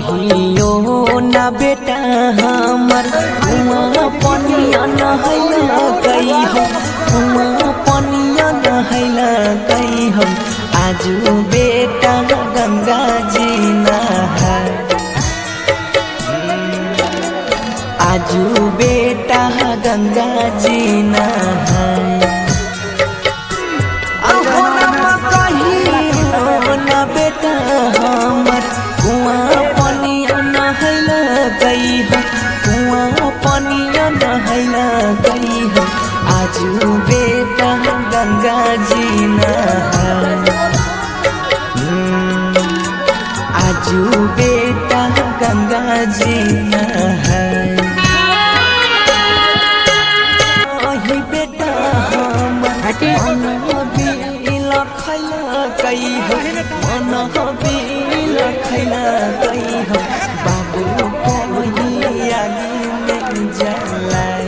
कहियो ना बेटा हमर कुआं पनिया नहैला कहियो कुआं पनिया नहैला कहियो आजू बेटा गंगा जी नहाय आजू बेटा गंगा जी नहाय ना बेटा हमर कुआं पनिया नहैला कहियो कुआं पनिया नहैला कहियो आजू बेटा गंगा जी नहाय आजू बेटा गंगा जी नहाय बेटा हमर खैला कहियो मन बिल खैला कहियो बाबू कोहिया में जलाय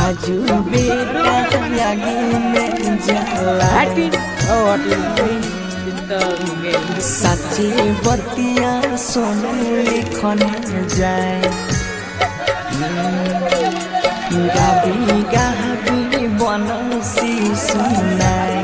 आजू बेटा यागी में जलाय सच्ची बतिया सोनू लिखन जाए गाबी गाबी बनसी सुनाए